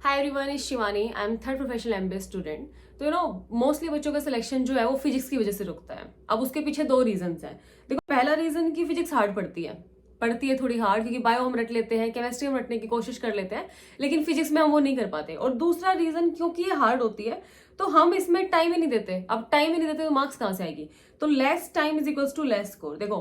Hi everyone, is Shivani. I am third professional MBA student. तो mostly बच्चों का selection जो है वो फिजिक्स की वजह से रुकता है। अब उसके पीछे दो रीजंस हैं। देखो, पहला रीजन कि फिजिक्स हार्ड पड़ती है थोड़ी हार्ड, क्योंकि बायो हम रट लेते हैं, केमिस्ट्री हम रटने की कोशिश कर लेते हैं, लेकिन फिजिक्स में हम वो नहीं कर पाते। और दूसरा रीजन क्योंकि ये हार्ड होती है तो हम इसमें टाइम ही नहीं देते। अब टाइम ही नहीं देते तो मार्क्स कहाँ से आएगी? तो less time is equals to less score. देखो,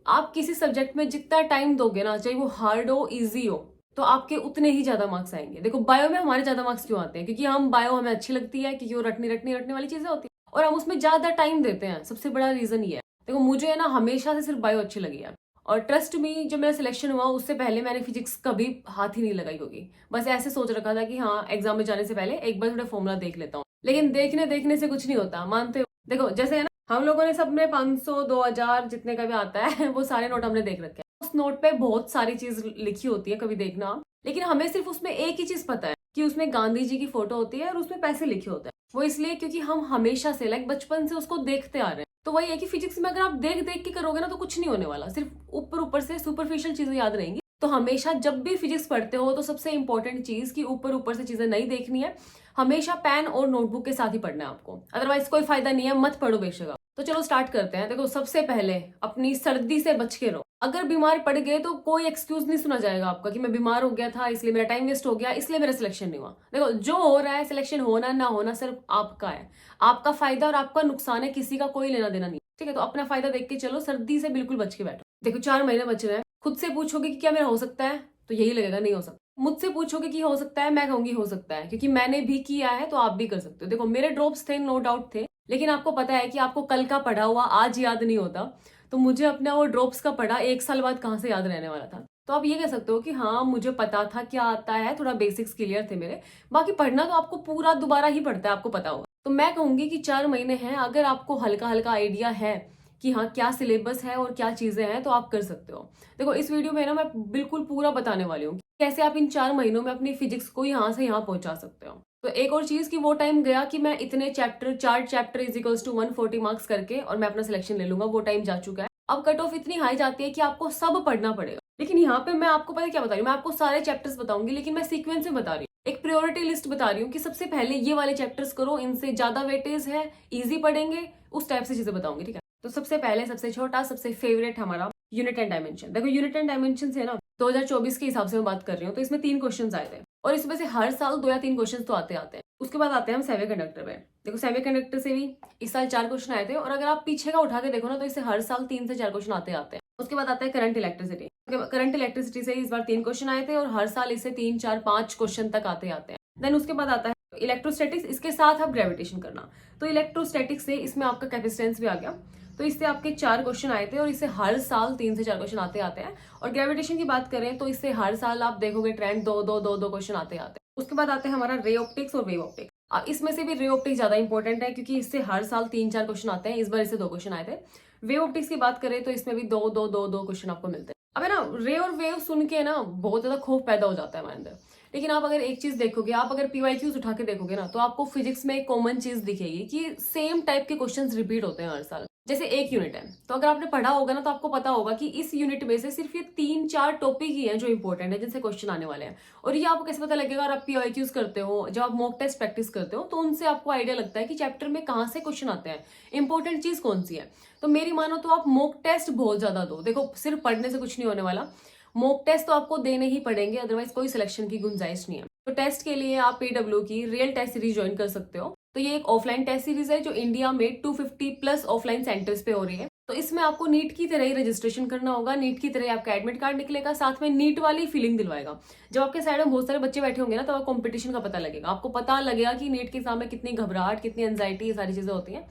आप किसी सब्जेक्ट में जितना टाइम दोगे ना, चाहे वो हार्ड हो इजी हो, तो आपके उतने ही ज्यादा मार्क्स आएंगे। देखो, बायो में हमारे ज्यादा मार्क्स क्यों आते हैं? क्योंकि हम बायो हमें अच्छी लगती है, क्योंकि वो रटने वाली चीजें होती है और हम उसमें ज्यादा टाइम देते हैं। सबसे बड़ा रीजन ये है। देखो, मुझे है ना हमेशा से सिर्फ बायो अच्छी लगी है। और ट्रस्ट मी, जब मेरा सिलेक्शन हुआ उससे पहले मैंने फिजिक्स कभी हाथ ही नहीं लगाई होगी। बस ऐसे सोच रखा था कि हाँ, एग्जाम में जाने से पहले एक बार थोड़ा फॉर्मूला देख लेता हूँ। लेकिन देखने देखने से कुछ नहीं होता, मानते हो? देखो, जैसे है ना, हम लोगों ने सब में 500 2000 जितने का भी आता है वो सारे नोट हमने देख रखे हैं। उस नोट पे बहुत सारी चीज लिखी होती है, कभी देखना आप। लेकिन हमें सिर्फ उसमें एक ही चीज पता है कि उसमें गांधी जी की फोटो होती है और उसमें पैसे लिखे होते हैं। वो इसलिए क्योंकि हम हमेशा से बचपन से उसको देखते आ रहे हैं। तो वही है कि फिजिक्स में अगर आप देख देख के करोगे ना तो कुछ नहीं होने वाला, सिर्फ ऊपर ऊपर से सुपरफिशियल चीजें याद रहेंगी। तो हमेशा जब भी फिजिक्स पढ़ते हो तो सबसे इंपॉर्टेंट चीज कि ऊपर ऊपर से चीजें नहीं देखनी है। हमेशा पेन और नोटबुक के साथ ही पढ़ना है आपको, अदरवाइज कोई फायदा नहीं है, मत पढ़ो बेशक। तो चलो स्टार्ट करते हैं। देखो, सबसे पहले अपनी सर्दी से बच के रहो। अगर बीमार पड़ गए तो कोई एक्सक्यूज नहीं सुना जाएगा आपका कि मैं बीमार हो गया था इसलिए मेरा टाइम वेस्ट हो गया, इसलिए मेरा सिलेक्शन नहीं हुआ। देखो, जो हो रहा है, सिलेक्शन होना ना होना सिर्फ आपका है। आपका फायदा और आपका नुकसान है, किसी का कोई लेना देना नहीं। ठीक है, तो अपना फायदा देख के चलो, सर्दी से बिल्कुल बच के बैठो। देखो, 4 महीने बच रहे हैं। खुद से पूछोगे कि क्या मेरा हो सकता है, तो यही लगेगा नहीं हो सकता। मुझसे पूछोगे कि हो सकता है, मैं कहूंगी हो सकता है, क्योंकि मैंने भी किया है तो आप भी कर सकते हो। देखो, मेरे ड्रॉप्स थे, नो डाउट थे, लेकिन आपको पता है कि आपको कल का पढ़ा हुआ आज याद नहीं होता। तो मुझे अपना वो ड्रॉप्स का पढ़ा 1 साल बाद कहाँ से याद रहने वाला था? तो आप ये कह सकते हो कि हाँ, मुझे पता था क्या आता है, थोड़ा बेसिक्स क्लियर थे मेरे। बाकी पढ़ना तो आपको पूरा दोबारा ही पढ़ता है, आपको पता होगा। तो मैं कहूंगी कि 4 महीने हैं, अगर आपको हल्का हल्का आइडिया है कि हाँ क्या सिलेबस है और क्या चीजें हैं, तो आप कर सकते हो। देखो, इस वीडियो में ना मैं बिल्कुल पूरा बताने वाली हूँ कैसे आप इन 4 महीनों में अपनी फिजिक्स को यहाँ से यहाँ पहुंचा सकते हो। तो एक और चीज कि वो टाइम गया कि मैं इतने chapter, 4 chapter is equals to 140 marks करके और मैं अपना सिलेक्शन ले लूंगा, वो टाइम जा चुका है। अब कट ऑफ इतनी हाई जाती है कि आपको सब पढ़ना पड़ेगा। लेकिन यहाँ पे मैं आपको पता है क्या बता रही हूँ? मैं आपको सारे चैप्टर्स बताऊंगी, लेकिन मैं सीक्वेंस में बता रही हूँ। एक प्रायोरिटी लिस्ट बता रही हूँ कि सबसे पहले ये वाले चैप्टर्स करो, इनसे ज्यादा वेटेज है, इजी पढ़ेंगे, उस टाइप से चीजें बताऊंगी। ठीक है, तो सबसे पहले सबसे छोटा सबसे फेवरेट हमारा यूनिट एंड डायमेंशन। देखो, यूनिट एंड डायमेंशन है ना, 2024 के हिसाब से मैं बात कर रही हूँ, तो इसमें 3 क्वेश्चन आए थे और इसमें से हर साल 2 या 3 क्वेश्चन तो आते आते हैं। उसके बाद आते हैं हम सेमीकंडक्टर पे। देखो, सेमीकंडक्टर से भी इस साल 4 क्वेश्चन आए थे और अगर आप पीछे का उठा के देखो ना तो इससे हर साल 3 से 4 क्वेश्चन आते आते हैं। उसके बाद आता है करंट इलेक्ट्रिसिटी। करंट इलेक्ट्रिसिटी से इस बार 3 क्वेश्चन आए थे और हर साल इससे 3 4 5 क्वेश्चन तक आते आते हैं। देन उसके बाद आता है इलेक्ट्रोस्टैटिक्स, इसके साथ आप ग्रेविटेशन करना। तो इलेक्ट्रोस्टैटिक्स से इसमें आपका कैपेसिटेंस भी आ गया, तो इससे आपके 4 क्वेश्चन आए थे और इससे हर साल 3 से 4 क्वेश्चन आते आते हैं। और ग्रेविटेशन की बात करें तो इससे हर साल आप देखोगे ट्रेंड 2 क्वेश्चन आते आते हैं। उसके बाद आते हैं हमारा रे ऑप्टिक्स और वेव ऑप्टिक्स। इसमें से भी रे ऑप्टिक्स ज्यादा इंपॉर्टेंट है क्योंकि इससे हर साल 3 4 क्वेश्चन आते हैं। इस बार इससे 2 क्वेश्चन आए थे। वेव ऑप्टिक्स की बात करें तो इसमें भी दो क्वेश्चन आपको मिलते हैं। अब है ना, रे और वेव सुन के ना बहुत ज्यादा खौफ पैदा हो जाता है हमारे अंदर। लेकिन आप अगर एक चीज देखोगे, आप अगर पीवाईक्यूज उठा के देखोगे ना, तो आपको फिजिक्स में एक कॉमन चीज दिखेगी कि सेम टाइप के क्वेश्चंस रिपीट होते हैं हर साल। जैसे एक यूनिट है, तो अगर आपने पढ़ा होगा ना तो आपको पता होगा कि इस यूनिट में से सिर्फ ये 3 4 टॉपिक ही हैं जो इंपॉर्टेंट है, जिनसे क्वेश्चन आने वाले हैं। और ये आपको कैसे पता लगेगा? और आप पीवाईक्यूज करते हो, जब आप मॉक टेस्ट प्रैक्टिस करते हो, तो उनसे आपको आइडिया लगता है कि चैप्टर में कहाँ से क्वेश्चन आते हैं, इंपॉर्टेंट चीज कौन सी है। तो मेरी मानो तो आप मॉक टेस्ट बहुत ज्यादा दो। देखो, सिर्फ पढ़ने से कुछ नहीं होने वाला, मॉक टेस्ट तो आपको देने ही पड़ेंगे, अदरवाइज कोई सिलेक्शन की गुंजाइश नहीं है। तो टेस्ट के लिए आप पीडब्ल्यू की रियल टेस्ट सीरीज ज्वाइन कर सकते हो। तो ये एक ऑफलाइन टेस्ट सीरीज है जो इंडिया में 250+ ऑफलाइन सेंटर्स पे हो रही है। तो इसमें आपको नीट की तरह ही रजिस्ट्रेशन करना होगा, नीट की तरह आपका एडमिट कार्ड निकलेगा, साथ में नीट वाली फीलिंग दिलवाएगा। जब आपके साइड में बहुत सारे बच्चे बैठे होंगे ना, तो आपको कंपटीशन का पता लगेगा, आपको पता लगेगा कि नीट के एग्जाम में कितनी घबराहट, कितनी एंजाइटी, ये सारी चीजें होती हैं।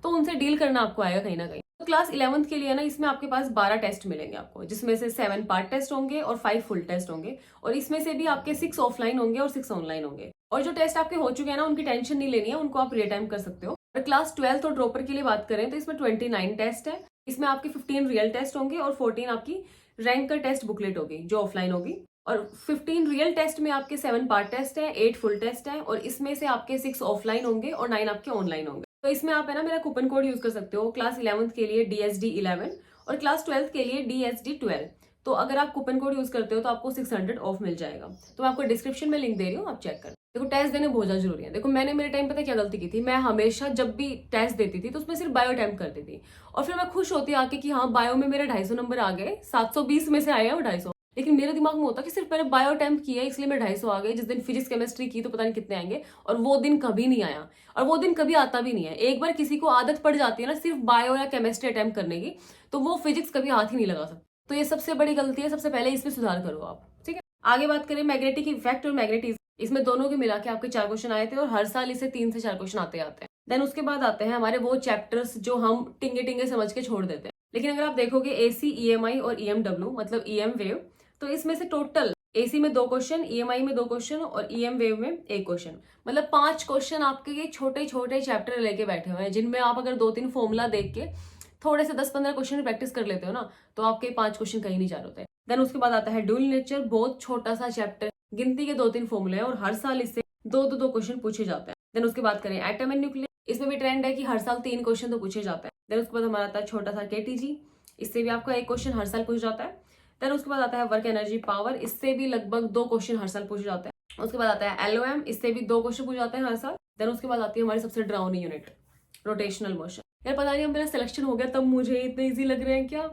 तो उनसे डील करना आपको आएगा कहीं ना कहीं। तो क्लास 11th के लिए ना, इसमें आपके पास 12 टेस्ट मिलेंगे आपको, जिसमें से 7 पार्ट टेस्ट होंगे और 5 फुल टेस्ट होंगे। और इसमें से भी आपके 6 ऑफलाइन होंगे और 6 ऑनलाइन होंगे। और जो टेस्ट आपके हो चुके हैं ना, उनकी टेंशन नहीं लेनी है, उनको आप रियल टाइम कर सकते हो। और क्लास 12th और ड्रॉपर के लिए बात करें तो इसमें 29 टेस्ट है। इसमें आपके 15 रियल टेस्ट होंगे और 14 आपकी रैंक का टेस्ट बुकलेट होगी जो ऑफलाइन होगी। और 15 रियल टेस्ट में आपके 7 पार्ट टेस्ट है, 8 फुल टेस्ट है, और इसमें से आपके 6 ऑफलाइन होंगे और 9 आपके ऑनलाइन होंगे। तो इसमें आप है ना मेरा कूपन कोड यूज कर सकते हो, क्लास 11th के लिए DSD 11 और क्लास 12th के लिए DSD 12। तो अगर आप कूपन कोड यूज करते हो तो आपको 600 ऑफ मिल जाएगा। तो मैं आपको डिस्क्रिप्शन में लिंक दे रही हूँ, आप चेक कर। देखो टेस्ट देने बहुत ज्यादा जरूरी है। देखो मैंने मेरे टाइम पता क्या गलती की थी, मैं हमेशा जब भी टेस्ट देती थी तो उसमें सिर्फ बायो अटेम्प्ट करती थी और फिर मैं खुश होती आके कि हाँ बायो में मेरे 250 नंबर आ गए, 720 में से आए हैं वो 250। लेकिन मेरे दिमाग में होता कि सिर्फ मैंने बायो अटेम्प्ट किया इसलिए मेरे 250 आ गए, जिस दिन फिजिक्स केमिस्ट्री की तो पता नहीं कितने आएंगे, और वो दिन कभी नहीं आया और वो दिन कभी आता भी नहीं है। एक बार किसी को आदत पड़ जाती है ना सिर्फ बायो या केमिस्ट्री अटेम्प्ट करने की, तो वो फिजिक्स कभी हाथ ही नहीं लगा सकता। तो ये सबसे बड़ी गलती है, सबसे पहले इसमें सुधार करो आप, ठीक है। आगे बात करें मैग्नेटिक इफेक्ट और मैग्नेटिज्म, इसमें दोनों के मिला के आपके 4 क्वेश्चन आए थे और हर साल इसे 3 से 4 क्वेश्चन आते हैं। देन उसके बाद आते हैं हमारे वो चैप्टर्स जो हम टिंगे टिंगे समझ के छोड़ देते हैं। लेकिन अगर आप देखोगे एसी, ईएमआई और ईएमडब्ल्यू मतलब ईएम वेव, तो इसमें से टोटल एसी में 2 क्वेश्चन, ईएमआई में 2 क्वेश्चन और ईएम वेव में 1 क्वेश्चन, मतलब 5 क्वेश्चन आपके ये छोटे छोटे चैप्टर लेके बैठे हुए हैं, जिनमें आप अगर 2-3 फॉर्मूला देख के थोड़े से 10-15 क्वेश्चन प्रैक्टिस कर लेते हो ना, तो आपके 5 क्वेश्चन कहीं नहीं जा रहे होते। देन उसके बाद आता है ड्यूल नेचर, बहुत छोटा सा चैप्टर, गिनती के 2-3 फॉर्मूले हैं और हर साल इससे 2-2 क्वेश्चन पूछे जाते हैं। देन उसके बाद करें एटम एंड न्यूक्लियर, इसमें भी ट्रेंड है कि हर साल 3 क्वेश्चन तो पूछे जाते हैं। देन उसके बाद हमारा आता है छोटा सा केटीजी, इससे भी आपका 1 क्वेश्चन हर साल पूछ जाता है। देन उसके बाद आता है वर्क एनर्जी पावर, इससे भी लगभग 2 क्वेश्चन हर साल पूछे जाते हैं। उसके बाद आता है एलओएम, इससे भी 2 क्वेश्चन पूछ जाते हैं हर साल। देन उसके बाद आती है हमारी सबसे डरावनी यूनिट, रोटेशनल मोशन। यार पता नहीं अब मेरा सिलेक्शन हो गया तब मुझे इतने ईजी लग रहे हैं क्या,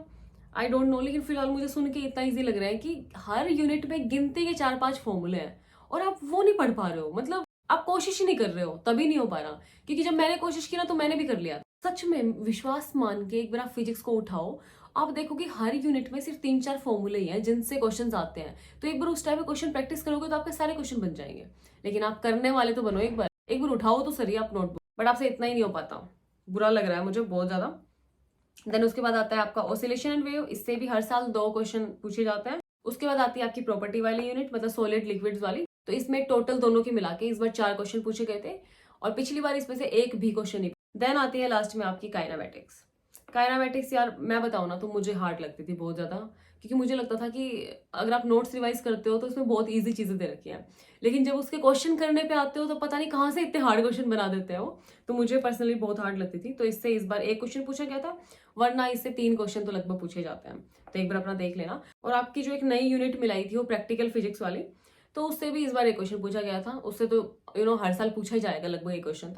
आई डोंट नो, लेकिन फिलहाल मुझे सुन के इतना ईजी लग रहा है कि हर यूनिट में गिनती के 4-5 फॉर्मूले हैं और आप वो नहीं पढ़ पा रहे हो, मतलब आप कोशिश ही नहीं कर रहे हो, तभी नहीं हो पा रहा। क्योंकि जब मैंने कोशिश की ना तो मैंने भी कर लिया। सच में विश्वास मान के एक बार आप फिजिक्स को उठाओ, आप देखोगे हर यूनिट में सिर्फ 3-4 फॉर्मूले ही हैं जिनसे क्वेश्चन आते हैं। तो एक बार उस टाइप में क्वेश्चन प्रैक्टिस करोगे तो आपके सारे क्वेश्चन बन जाएंगे। लेकिन आप करने वाले तो बनो, एक बार उठाओ तो सही आप नोटबुक, बट आपसे इतना ही नहीं हो पाता, बुरा लग रहा है मुझे बहुत ज्यादा। देन उसके बाद आता है आपका ऑसिलेशन एंड वेव, इससे भी हर साल 2 क्वेश्चन पूछे जाते हैं। उसके बाद आती है आपकी प्रॉपर्टी वाली यूनिट, मतलब सॉलिड लिक्विड्स वाली, तो इसमें टोटल दोनों के मिला के इस बार 4 क्वेश्चन पूछे गए थे और पिछली बार इसमें से 1 भी क्वेश्चन नहीं। देन आती है लास्ट में आपकी काइनामेटिक्स। काइनामेटिक्स यार मैं बताऊं ना तो मुझे हार्ड लगती थी बहुत ज्यादा, क्योंकि मुझे लगता था कि अगर आप नोट्स रिवाइज करते हो तो उसमें बहुत ईजी चीजें दे रखी हैं, लेकिन जब उसके क्वेश्चन करने पे आते हो तो पता नहीं कहाँ से इतने हार्ड क्वेश्चन बना देते हो। तो मुझे पर्सनली बहुत हार्ड लगती थी, तो इससे इस बार 1 क्वेश्चन पूछा गया था, वरना इससे 3 क्वेश्चन तो लगभग पूछे जाते हैं। तो एक बार अपना देख लेना। और आपकी जो एक नई यूनिट मिलाई थी वो प्रैक्टिकल फिजिक्स वाली, तो उससे भी इस बार 1 क्वेश्चन पूछा गया था। उससे तो हर साल पूछा ही जाएगा लगभग 1 क्वेश्चन,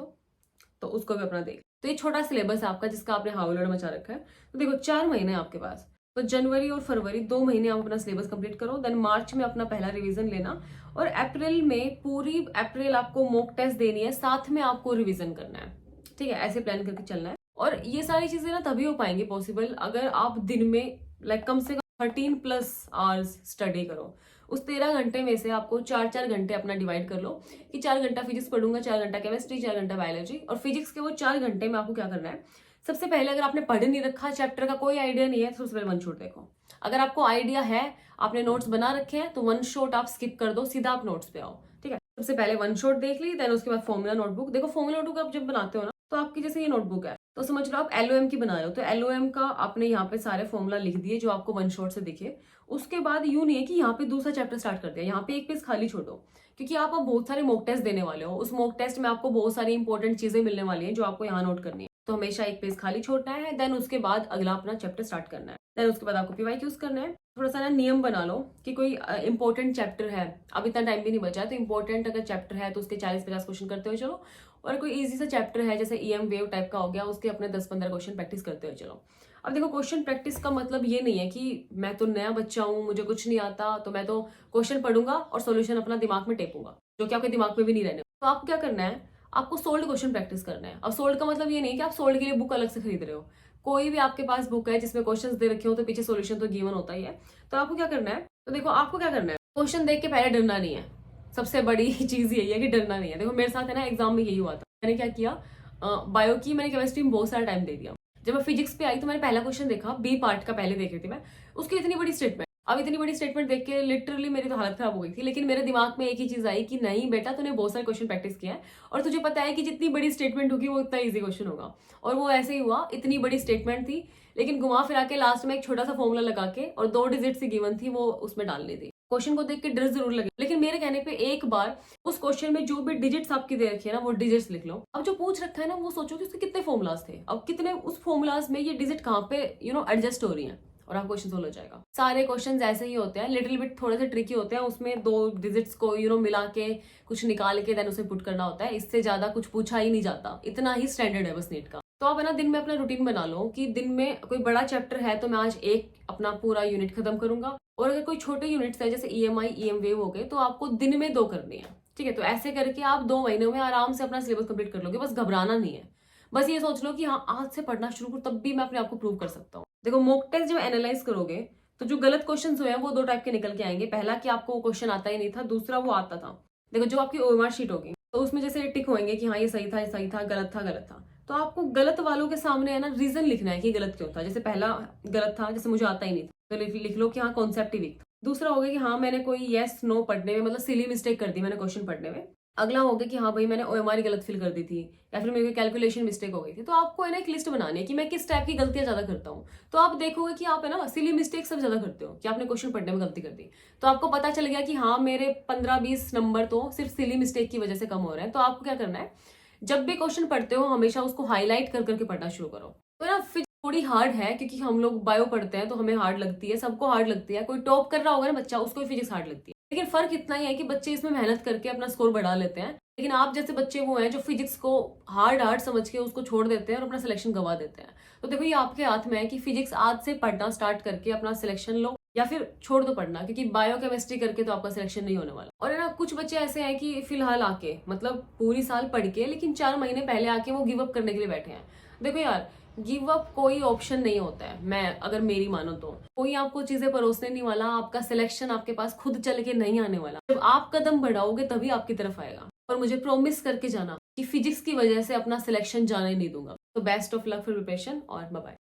तो उसको भी अपना देख। तो ये छोटा सिलेबस है आपका जिसका आपने हावलड़ मचा रखा है। तो देखो 4 महीने आपके पास, तो जनवरी और फरवरी 2 महीने आप अपना सिलेबस कंप्लीट करो। देन मार्च में अपना पहला रिवीजन लेना और अप्रैल में पूरी अप्रैल आपको मॉक टेस्ट देनी है, साथ में आपको रिवीजन करना है, ठीक है। ऐसे प्लान करके चलना है। और ये सारी चीजें ना तभी हो पाएंगी पॉसिबल अगर आप दिन में कम से कम 13+ आवर्स स्टडी करो। उस 13 घंटे में से आपको 4-4 घंटे अपना डिवाइड कर लो कि 4 घंटा फिजिक्स पढ़ूंगा, 4 घंटा केमिस्ट्री, 4 घंटा बायोलॉजी। और फिजिक्स के वो 4 घंटे में आपको क्या करना है, सबसे पहले अगर आपने पढ़ नहीं रखा, चैप्टर का कोई आइडिया नहीं है, तो सबसे पहले 1 शॉट देखो। अगर आपको आइडिया है, आपने नोट्स बना रखे हैं, तो 1 शॉट आप स्किप कर दो, सीधा आप नोट्स पे आओ, ठीक है। सबसे पहले 1 शॉट देख ली, देन उसके बाद फॉर्मूला नोटबुक देखो। फॉर्मूला नोटबुक आप जब बनाते हो ना, तो आपकी जैसे ये नोटबुक है तो समझ लो आप एलओएम की बना रहे हो, तो एलओएम का आपने यहाँ पे सारे फॉर्मूला लिख दिए जो आपको 1 शॉट से दिखे। उसके बाद यूं नहीं है कि यहाँ पे दूसरा चैप्टर स्टार्ट कर दिया, यहाँ पे 1 पेज खाली छोड़ो, क्योंकि आप अब बहुत सारे मॉक टेस्ट देने वाले हो। उस मॉक टेस्ट में आपको बहुत सारी इंपॉर्टेंट चीजें मिलने वाली हैं जो आपको यहाँ नोट करनी है, तो हमेशा 1 पेज खाली छोड़ना है। देन उसके बाद अगला अपना चैप्टर स्टार्ट करना है। देन उसके बाद आपको पीवाईक्यूज करना है। थोड़ा सा ना नियम बना लो कि कोई इंपॉर्टेंट चैप्टर है, अब इतना टाइम भी नहीं बचा है, तो इंपॉर्टेंट अगर चैप्टर है तो उसके 40-50 क्वेश्चन करते हुए चलो। और कोई इजी सा चैप्टर है जैसे ईएम वेव टाइप का हो गया, उसके अपने 10-15 क्वेश्चन प्रैक्टिस करते हुए चलो। अब देखो क्वेश्चन प्रैक्टिस का मतलब ये नहीं है कि मैं तो नया बच्चा हूँ, मुझे कुछ नहीं आता, तो मैं तो क्वेश्चन पढ़ूंगा और सोल्यूशन अपना दिमाग में टेपूंगा, जो कि आपके दिमाग में भी नहीं रहने। तो आपको क्या करना है, आपको सोल्ड क्वेश्चन प्रैक्टिस करना है। अब सोल्ड का मतलब ये नहीं कि आप सोल्ड के लिए बुक अलग से खरीद रहे हो। कोई भी आपके पास बुक है जिसमें क्वेश्चंस दे रखे हो तो पीछे सॉल्यूशन तो गिवन होता ही है। तो आपको क्या करना है, तो देखो आपको क्या करना है, क्वेश्चन देख के पहले डरना नहीं है। सबसे बड़ी चीज यही है कि डरना नहीं है। देखो मेरे साथ है ना, एग्जाम में यही हुआ था। मैंने क्या किया, बायो की मैंने केमिस्ट्री में बहुत सारा टाइम दे दिया। जब मैं फिजिक्स पे आई तो मैंने पहला क्वेश्चन देखा, बी पार्ट का पहले देख रही थी मैं, उसकी इतनी बड़ी स्टेटमेंट। अब इतनी बड़ी स्टेटमेंट देख के लिटरली मेरी तो हालत खराब हो गई थी। लेकिन मेरे दिमाग में एक ही चीज आई कि नहीं बेटा, तूने बहुत सारे क्वेश्चन प्रैक्टिस किया है और तुझे पता है कि जितनी बड़ी स्टेटमेंट होगी वो उतना ईजी क्वेश्चन होगा। और वो ऐसे ही हुआ, इतनी बड़ी स्टेटमेंट थी लेकिन घुमा फिरा के लास्ट में एक छोटा सा फॉर्मूला लगा के और 2 डिजिट सी गिवन थी, वो उसमें डालनी थी। क्वेश्चन को देख के डर जरूर लगे, लेकिन मेरे कहने पे एक बार उस क्वेश्चन में जो भी डिजिट्स आपकी दे रखी है ना, वो डिजिट्स लिख लो। अब जो पूछ रखा है ना, वो सोचो कि उसके कितने फॉर्मुलाज थे, अब कितने उस फॉर्मुलाज में ये डिजिट कहाँ पे एडजस्ट हो रही है। और आपका क्वेश्चन सोल्व हो जाएगा। सारे क्वेश्चंस ऐसे ही होते हैं, लिटिल बिट थोड़े से ट्रिकी होते हैं, उसमें 2 डिजिट्स को मिला के कुछ निकाल के देन उसे पुट करना होता है, इससे ज्यादा कुछ पूछा ही नहीं जाता, इतना ही स्टैंडर्ड है बस नीट का। तो आप है ना दिन में अपना रूटीन बना लो कि दिन में कोई बड़ा चैप्टर है तो मैं आज एक अपना पूरा यूनिट खत्म करूंगा, और अगर कोई छोटे यूनिट्स है जैसे EMI EM वेव हो गए तो आपको दिन में 2 करनी है, ठीक है। तो ऐसे करके आप 2 महीनों में आराम से अपना सिलेबस कंप्लीट कर लोगे, बस घबराना नहीं है। बस ये सोच लो कि हाँ आज से पढ़ना शुरू करो, तब भी मैं अपने आप को प्रूव कर सकता हूँ। देखो मॉक टेस्ट जब एनालाइज करोगे तो जो गलत क्वेश्चन हुए हैं वो 2 टाइप के निकल के आएंगे। पहला कि आपको वो क्वेश्चन आता ही नहीं था, दूसरा वो आता था। देखो जो आपकी OMR शीट होगी तो उसमें जैसे टिक होंगे कि हाँ ये सही था, ये सही था, गलत था, गलत था। तो आपको गलत वालों के सामने है ना रीजन लिखना है कि गलत क्यों था। जैसे पहला गलत था, जैसे मुझे आता ही नहीं था, तो लिख लो कि हाँ कॉन्सेप्ट ही वीक था। दूसरा हो गया कि हाँ मैंने कोई येस नो पढ़ने में मतलब सिली मिस्टेक कर दी मैंने क्वेश्चन पढ़ने में। अगला हो गया कि हाँ भाई मैंने OMR गलत फिल कर दी थी, या फिर मेरी कैलकुलेशन मिस्टेक हो गई थी। तो आपको है ना एक लिस्ट बनानी है कि मैं किस टाइप की गलतियां ज्यादा करता हूँ। तो आप देखोगे कि आप है ना सिली मिस्टेक सब ज्यादा करते हो, कि आपने क्वेश्चन पढ़ने में गलती कर दी। तो आपको पता चल गया कि हाँ मेरे 15-20 नंबर तो सिर्फ सिली मिस्टेक की वजह से कम हो रहे हैं। तो आपको क्या करना है, जब भी क्वेश्चन पढ़ते हो हमेशा उसको हाईलाइट कर करके पढ़ना शुरू करो। तो ना फिर थोड़ी हार्ड है क्योंकि हम लोग बायो पढ़ते हैं तो हमें हार्ड लगती है, सबको हार्ड लगती है। कोई टॉप कर रहा होगा ना बच्चा, उसको भी फिजिक्स हार्ड लगती है। लेकिन फर्क इतना ही है कि बच्चे इसमें मेहनत करके अपना स्कोर बढ़ा लेते हैं, लेकिन आप जैसे बच्चे वो हैं जो फिजिक्स को हार्ड समझ के उसको छोड़ देते हैं और अपना सिलेक्शन गवा देते हैं। तो देखो ये आपके हाथ में है कि फिजिक्स आज से पढ़ना स्टार्ट करके अपना सिलेक्शन लो, या फिर छोड़ दो पढ़ना, क्योंकि बायोकेमिस्ट्री करके तो आपका सिलेक्शन नहीं होने वाला। और है ना कुछ बच्चे ऐसे हैं कि फिलहाल आके मतलब पूरी साल पढ़ के लेकिन 4 महीने पहले आके वो गिव अप करने के लिए बैठे हैं। देखो यार गिव अप कोई ऑप्शन नहीं होता है, मैं अगर मेरी मानो तो कोई आपको चीजें परोसने नहीं वाला, आपका सिलेक्शन आपके पास खुद चल के नहीं आने वाला। जब आप कदम बढ़ाओगे तभी आपकी तरफ आएगा। और मुझे प्रॉमिस करके जाना कि फिजिक्स की वजह से अपना सिलेक्शन जाने नहीं दूंगा। तो best of luck for preparation और बाय बाय।